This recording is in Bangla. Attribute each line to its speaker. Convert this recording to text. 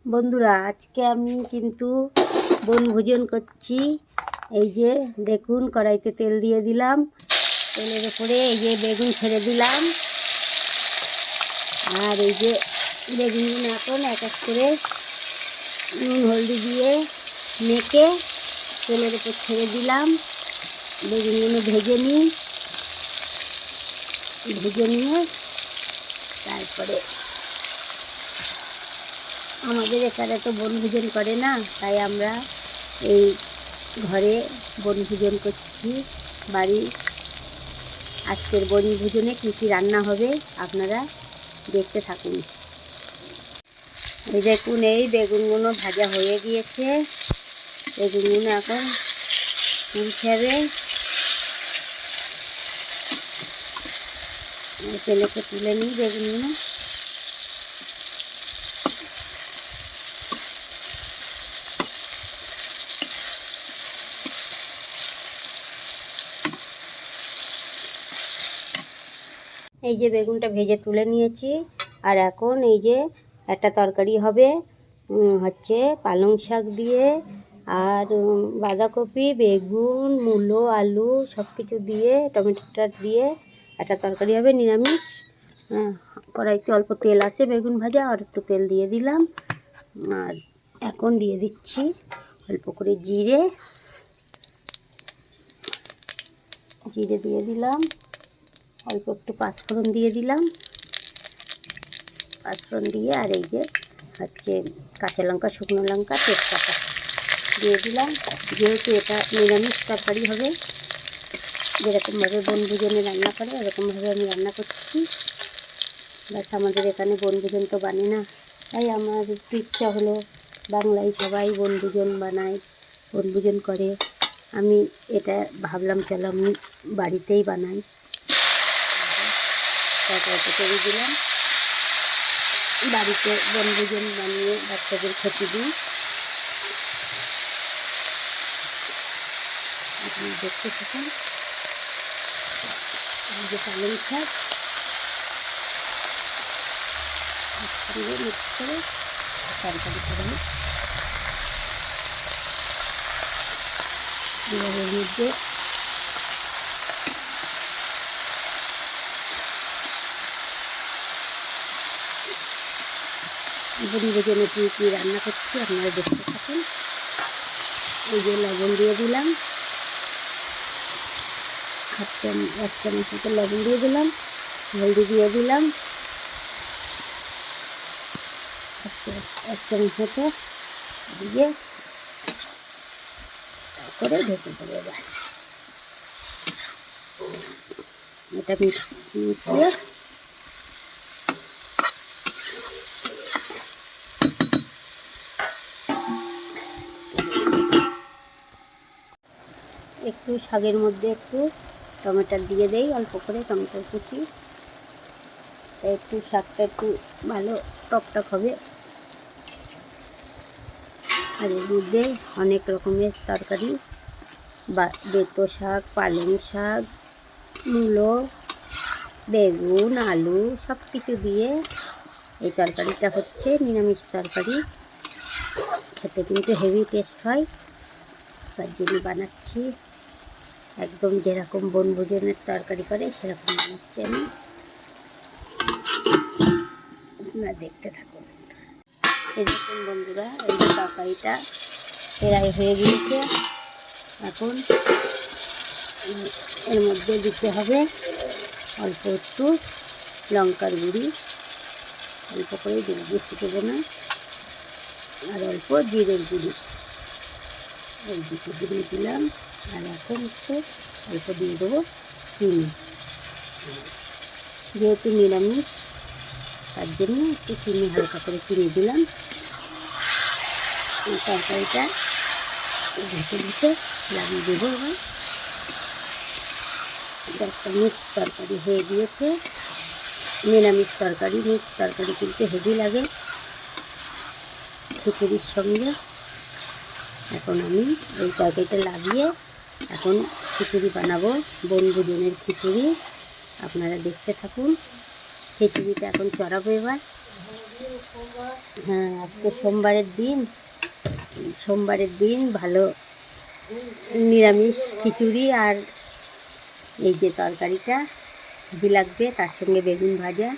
Speaker 1: বন্ধুরা, আজকে আমি কিন্তু বনভোজন করছি। এই যে দেখুন, কড়াইতে তেল দিয়ে দিলাম, তেলের উপরে এই যে বেগুন ছেড়ে দিলাম। আর এই যে বেগুনগুলো এখন এক এক করে নুন হলদি দিয়ে মেখে তেলের উপর ছেড়ে দিলাম। বেগুনগুলো ভেজে নিয়ে তারপরে আমাদের এখানে তো বনভোজন করে না, তাই আমরা এই ঘরে বনভোজন করছি। বাড়ি আজকের বনভোজনে কী কী রান্না হবে আপনারা দেখতে থাকুন। এই দেখুন, এই বেগুনগুলো ভাজা হয়ে গিয়েছে। বেগুনগুলো এখন তুলতে হবে। তেলেতে তুলে নিই বেগুনগুলো। এই যে বেগুনটা ভেজে তুলে নিয়েছি। আর এখন এই যে একটা তরকারি হবে, হচ্ছে পালং শাক দিয়ে আর বাঁধাকপি, বেগুন, মূলো, আলু সব কিছু দিয়ে টমেটোটা দিয়ে একটা তরকারি হবে নিরামিষ। কড়াইতে অল্প তেল আছে, বেগুন ভাজা আর একটু তেল দিয়ে দিলাম। আর এখন দিয়ে দিচ্ছি অল্প করে জিরে দিয়ে দিলাম। অল্প একটু পাঁচফোড়ন দিয়ে দিলাম। পাঁচফোড়ন দিয়ে আর এই যে হচ্ছে কাঁচা লঙ্কা, শুকনো লঙ্কা, তেজপাতা দিয়ে দিলাম। যেহেতু এটা নিরামিষ তরকারি হবে, যেরকমভাবে বনভোজনে রান্না করে এরকমভাবে আমি রান্না করছি। বাট আমাদের এখানে বনভোজন তো বানে না, তাই আমার একটু ইচ্ছা হলো, বাংলায় সবাই বনভোজন বানায়, বনভোজন করে। আমি এটা ভাবলাম চলো আমি বাড়িতেই বানাই। তরকারিটা করে দিলাম। বাড়িতে বনভোজন বানিয়ে বাচ্চাদের খেতে দিই। আপনি দেখতে থাকুন। এই যে পালং শাক একসঙ্গে মিক্স করে তরকারি করে এর মধ্যে বনভোজনে কী কী রান্না করছি আপনারা দেখতে থাকুন। এই যে লবণ দিয়ে দিলাম, এক চামচ মতো লবণ দিয়ে দিলাম। হলদি দিয়ে দিলাম এক চামচ মতো দিয়ে তারপরে ঢেকে দেবো। এবার এটা মিশিয়ে একটু শাকের মধ্যে একটু টমেটো দিয়ে দেই, অল্প করে টমেটোর কুচি, তাই একটু শাকটা একটু ভালো টকটক হবে। আর এর মধ্যে অনেক রকমের তরকারি, বেতো শাক, পালং শাক, মূলো, বেগুন, আলু সব কিছু দিয়ে এই তরকারিটা হচ্ছে নিরামিষ তরকারি। খেতে কিন্তু হেভি টেস্ট হয়, তার জন্য বানাচ্ছি। একদম যেরকম বনভোজনের তরকারি করে সেরকম বানাচ্ছি আমি। আপনারা দেখতে থাকুন। এরকম বন্ধুরা, এই যে তরকারিটা প্রায় হয়ে গিয়েছে। এখন এর মধ্যে দিতে হবে অল্প একটু লঙ্কার গুঁড়ি, অল্প করে দেবো, বেশি দেবো না। আর অল্প জিরের গুঁড়ি, এই দুটো দিয়ে দিলাম। আর এখন একটু অল্প দিয়ে দেবো চিনি। যেহেতু নিরামিষ তার জন্য একটু চিনি, হালকা করে চিনি দিলাম। এই তরকারিটা ঢেকে লাগিয়ে দেবো। এবার একটা মিক্স তরকারি হয়ে গিয়েছে। নিরামিষ তরকারি, মিক্স তরকারি কিন্তু হেভি লাগে খিচুড়ির সঙ্গে। এখন আমি এই তরকারিটা লাগিয়ে এখন খিচুড়ি বানাবো, বনভোজনের খিচুড়ি। আপনারা দেখতে থাকুন। খিচুড়িটা এখন চড়াবো। এবার হ্যাঁ, আজকে সোমবারের দিন ভালো নিরামিষ খিচুড়ি আর এই যে তরকারিটা লাগবে, তার সঙ্গে বেগুন ভাজা।